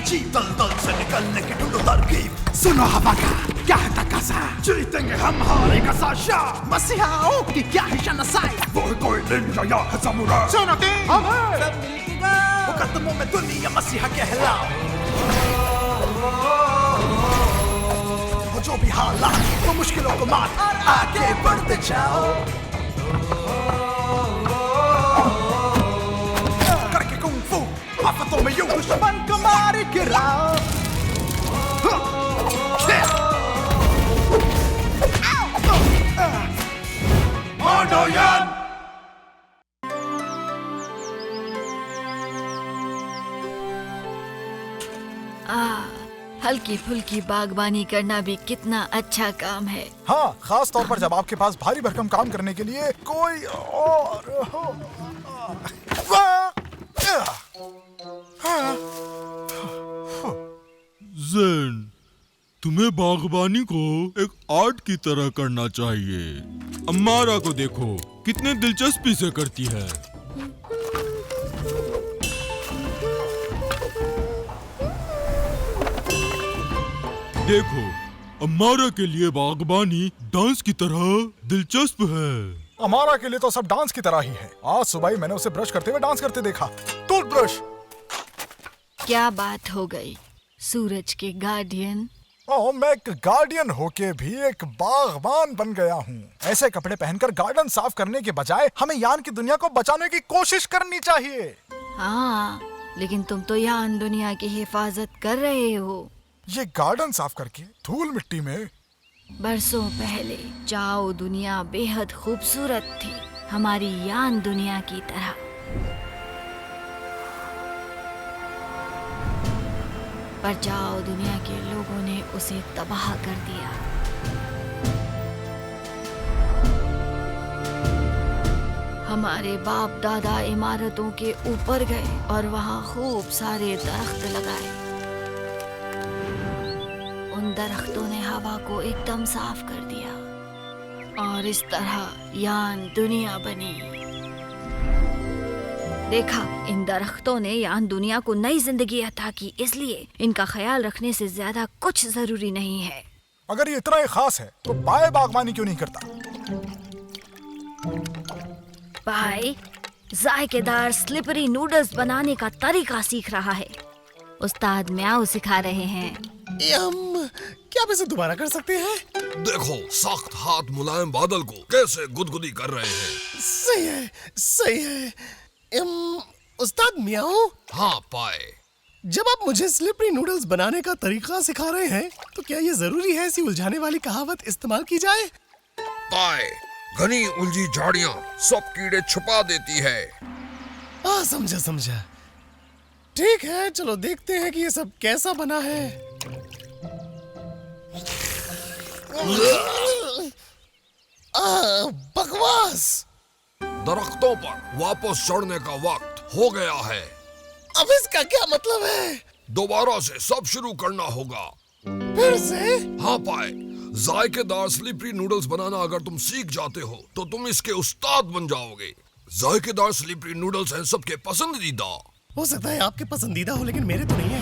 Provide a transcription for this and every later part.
अजीब दलदल से निकलने की ढूंढो तरकीब। सुनो हवा का क्या है तकाजा, जीतेंगे हम हारेगा साशा। मसीहाओं की क्या है शनासाई, वो है कोई निंजा या है समुराई। सुनो टीम हम हैं सब मिलके गाओ, मुकद्दमों में दुनिया मसीहा कहलाओ। वो जो भी हालात वो मुश्किलों को मार आगे बढ़ते जाओ। करके कुंग फू आफतों में यूं दुश्मन को मार गिराओ। मांडोयान हल्की फुल्की बागबानी करना भी कितना अच्छा काम है। हाँ, खास तौर पर जब आपके पास भारी भरकम काम करने के लिए कोई और हो। ज़ेन, तुम्हें बागबानी को एक आर्ट की तरह करना चाहिए। अम्मारा को देखो, कितने दिलचस्पी से करती है। देखो, अम्मारा के लिए बागबानी डांस की तरह दिलचस्प है। अमारा के लिए तो सब डांस की तरह ही है। आज सुबह ही मैंने उसे ब्रश करते हुए डांस करते देखा। टूथब्रश। क्या बात हो गई, सूरज के गार्डियन। ओह, मैं एक गार्डियन होके भी एक बागबान बन गया हूँ। ऐसे कपड़े पहनकर गार्डन साफ करने के बजाय हमें यान की दुनिया को बचाने की कोशिश करनी चाहिए। हाँ, लेकिन तुम तो यान दुनिया की हिफाजत कर रहे हो। ये गार्डन साफ करके धूल मिट्टी में। बरसों पहले चाओ दुनिया बेहद खूबसूरत थी, हमारी यान दुनिया की तरह। पर चाओ दुनिया के लोगों ने उसे तबाह कर दिया। हमारे बाप दादा इमारतों के ऊपर गए और वहाँ खूब सारे दरख्त लगाए। उन दरख्तों ने हवा को एकदम साफ कर दिया और इस तरह यान दुनिया बनी। देखा, इन दरख्तों ने यान दुनिया को नई जिंदगी अता की, इसलिए इनका ख्याल रखने से ज्यादा कुछ जरूरी नहीं है। अगर ये इतना ही खास है तो पाए बागबानी क्यों नहीं करता? भाई, जायकेदार स्लिपरी नूडल्स बनाने का तरीका सीख रहा है। उस्ताद म्याऊ सिखा रहे हैं। क्या आप इसे दोबारा कर सकते हैं? देखो, सख्त हाथ मुलायम बादल को कैसे गुदगुदी कर रहे हैं। सही है, सही है। उस्ताद म्याऊ। हाँ पाए, जब आप मुझे स्लिपरी नूडल्स बनाने का तरीका सिखा रहे हैं, तो क्या ये जरूरी है ऐसी उलझाने वाली कहावत इस्तेमाल की जाए? पाए, घनी उलझी झाड़ियाँ सब कीड़े छुपा देती है। समझा समझा। ठीक है, चलो देखते हैं कि ये सब कैसा बना है। बकवास। दरख्तों पर वापस चढ़ने का वक्त हो गया है। अब इसका क्या मतलब है? दोबारा से सब शुरू करना होगा। फिर से? हाँ पाए, जायकेदार स्लिपरी नूडल्स बनाना अगर तुम सीख जाते हो तो तुम इसके उस्ताद बन जाओगे। जायकेदार स्लिपरी नूडल्स हैं सबके पसंदीदा। हो सकता है आपके पसंदीदा हो, लेकिन मेरे तो नहीं है।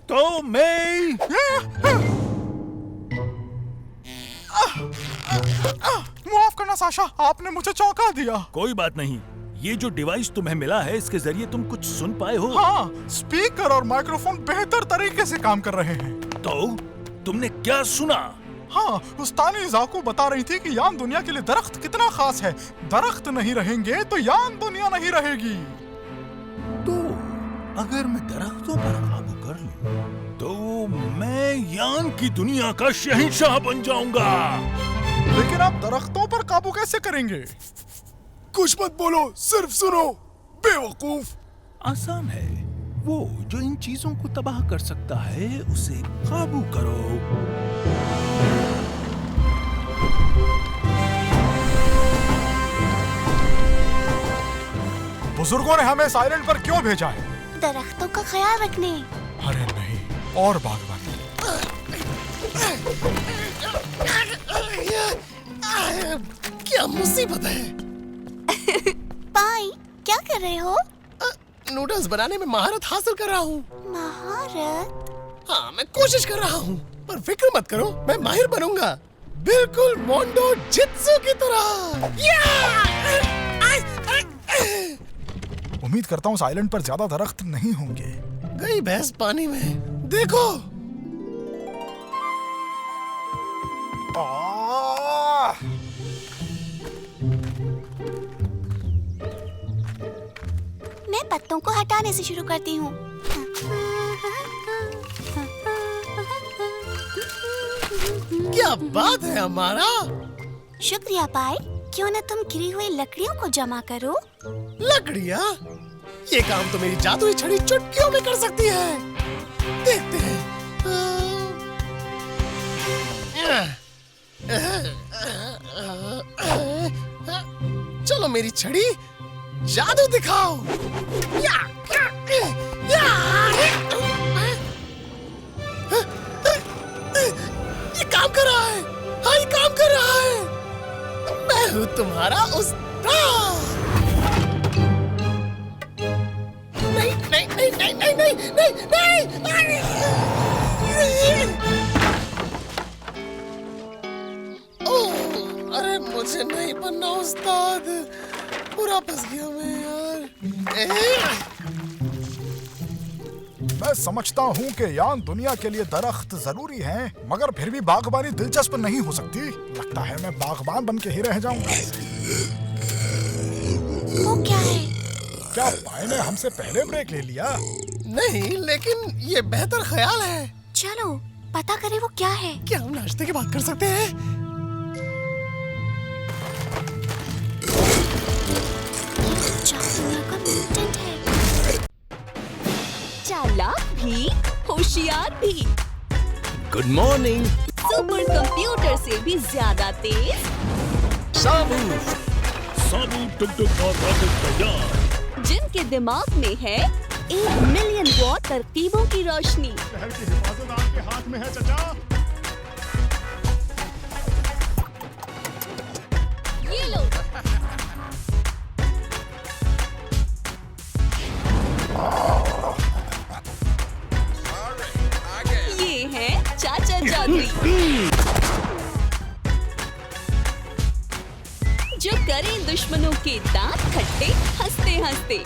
तो मैं माफ करना साशा, आपने मुझे चौंका दिया। कोई बात नहीं, ये जो डिवाइस तुम्हें मिला है इसके जरिए तुम कुछ सुन पाए हो? हाँ, स्पीकर और माइक्रोफोन बेहतर तरीके से काम कर रहे हैं। तो तुमने क्या सुना? हाँ, उस्तानी जाकू बता रही थी कि यान दुनिया के लिए दरख्त कितना खास है। दरख्त नहीं रहेंगे तो यान दुनिया नहीं रहेगी। तो अगर मैं दरख्तों पर काबू कर लूं, तो मैं यान की दुनिया का शहंशाह बन जाऊंगा। लेकिन आप दरख्तों पर काबू कैसे करेंगे? कुछ मत बोलो, सिर्फ सुनो, बेवकूफ। आसान है, वो जो इन चीजों को तबाह कर सकता है उसे काबू करो। बुजुर्गों ने हमें साइलेंट पर क्यों भेजा है? दरख्तों का ख्याल रखने। अरे नहीं, और बागबानी। क्या मुसीबत है। पाई, क्या कर रहे हो? नूडल्स बनाने में महारत हासिल कर रहा हूँ। महारत? हाँ, मैं कोशिश कर रहा हूँ, पर फिक्र मत करो, मैं माहिर बनूंगा, बिल्कुल मोंडो जित्सु की तरह। उम्मीद करता हूँ इस आइलैंड पर ज्यादा दरख्त नहीं होंगे। गई भैंस पानी में, देखो। मैं पत्तों को हटाने से शुरू करती हूँ। क्या बात है हमारा। शुक्रिया पाई। क्यों न तुम गिरी हुई लकड़ियों को जमा करो? लकड़ियाँ? ये काम तो मेरी जादुई छड़ी चुटकियों में कर सकती है। देखते हैं। चलो मेरी छड़ी, जादू दिखाओ। ये काम कर रहा है। हाँ, ये काम कर रहा है। मैं हूँ तुम्हारा उस्ताद। नहीं नहीं नहीं नहीं नहीं नहीं नहीं नहीं। ओह, अरे मुझे नहीं बनना उस्ताद, पूरा फंस गया मैं यार। मैं समझता हूँ कि यान दुनिया के लिए दरख्त जरूरी हैं, मगर फिर भी बागबानी दिलचस्प नहीं हो सकती। लगता है मैं बागबान बन के ही रह जाऊंगा। वो क्या है? क्या पाई ने हमसे पहले ब्रेक ले लिया? नहीं, लेकिन ये बेहतर ख्याल है। चलो पता करें वो क्या है। क्या हम नाश्ते की बात कर सकते हैं? दुनिया का म्यूटेंट है। चालाक भी, होशियार भी, गुड मॉर्निंग। सुपर कंप्यूटर से भी ज्यादा तेज। साबू टुक का रॉकेट तैयार। जिनके दिमाग में है 1 मिलियन वॉट तरकीबों की रोशनी। शहर की हिफाजत आपके हाथ में है चाचा। ये लो। ये है चाचा जादुई, जो करें दुश्मनों के दांत खट्टे हंसते हंसते।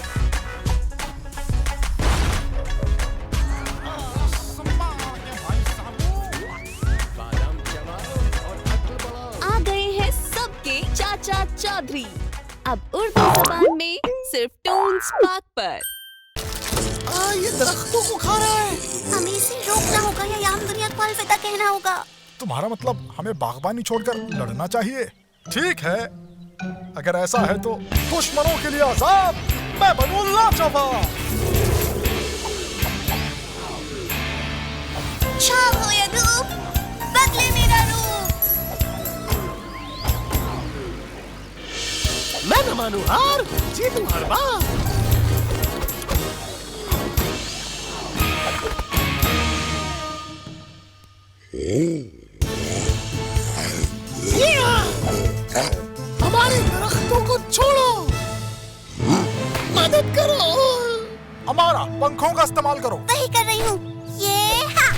आ गए हैं सबके चाचा चौधरी, अब उर्दू जबान में सिर्फ टून्स पाक पर। ये दरख्तों को खा रहा है। हमें इसे रोकना होगा या याम दुनिया को अलविदा कहना होगा। तुम्हारा मतलब हमें बागबानी छोड़कर लड़ना चाहिए? ठीक है, अगर ऐसा है तो दुश्मनों के लिए आजाद मैं बनूं लाजवाब। छाव हो या धूप, बदले मेरा रूप। मैं न मानू हार, जीतूं हर बार। हमारे दरख्तों को छोड़ो, मदद करो। हमारा पंखों का इस्तेमाल करो। वही कर रही हूँ। ये हाँ।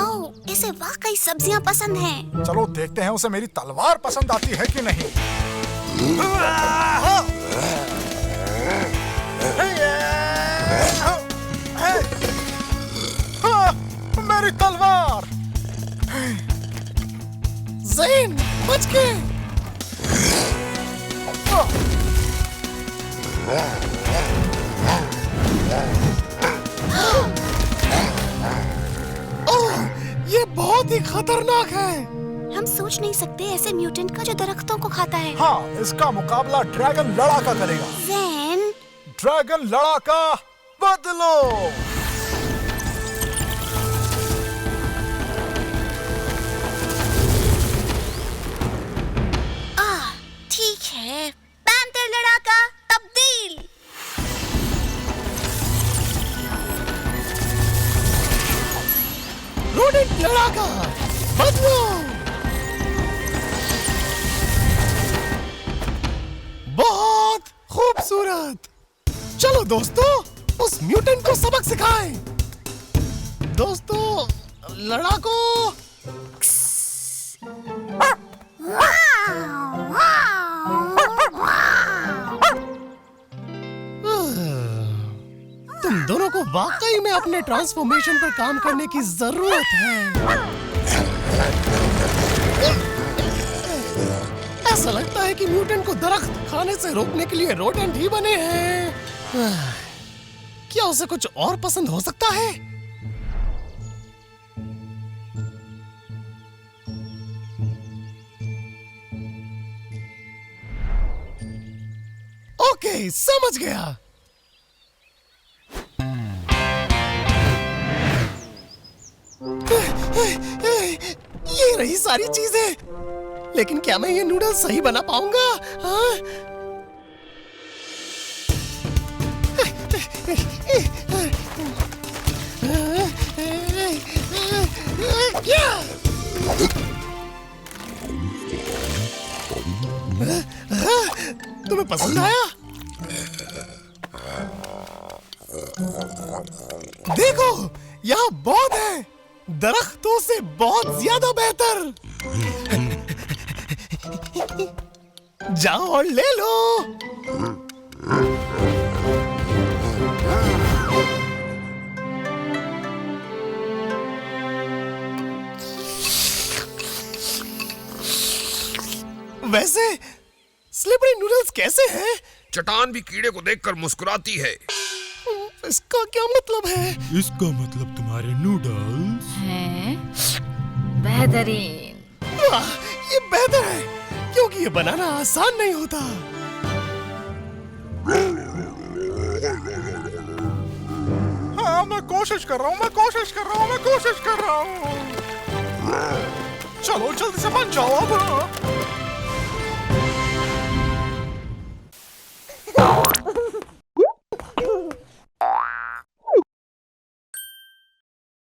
ओह, इसे वाकई सब्जियाँ पसंद हैं। चलो देखते हैं उसे मेरी तलवार पसंद आती है कि नहीं। मेरी तलवार। ज़ैन, बच के। ओह, ये बहुत ही खतरनाक है। हम सोच नहीं सकते ऐसे म्यूटेंट का जो दरख्तों को खाता है। हाँ, इसका मुकाबला ड्रैगन लड़ाका करेगा। ज़ैन, ड्रैगन लड़ाका बदलो। ठीक है। पैंथर लड़ाका बदलो। बहुत खूबसूरत। चलो दोस्तों, उस म्यूटेंट को सबक सिखाएं। दोस्तों, लड़ाको। तुम दोनों को वाकई में अपने ट्रांसफॉर्मेशन पर काम करने की जरूरत है। ऐसा लगता है कि म्यूटेंट को दरख्त खाने से रोकने के लिए रोडेंट ही बने हैं। क्या उसे कुछ और पसंद हो सकता है? ओके, समझ गया। ये रही सारी चीजें, लेकिन क्या मैं ये नूडल्स सही बना पाऊंगा? हाँ? तुम्हें पसंद आया? देखो, यहाँ बहुत है, दरख्तों से बहुत ज्यादा बेहतर। जाओ और ले लो। वैसे स्लिपरी नूडल्स कैसे हैं? चट्टान भी कीड़े को देखकर मुस्कुराती है। इसका क्या मतलब है? इसका मतलब तुम्हारे नूडल्स हैं बेहतरीन। वाह, ये बेहतर है, क्योंकि ये बनाना आसान नहीं होता। हाँ, मैं कोशिश कर रहा हूँ, मैं कोशिश कर रहा हूँ, मैं कोशिश कर रहा हूँ। चलो जल्दी से बन जाओ अब।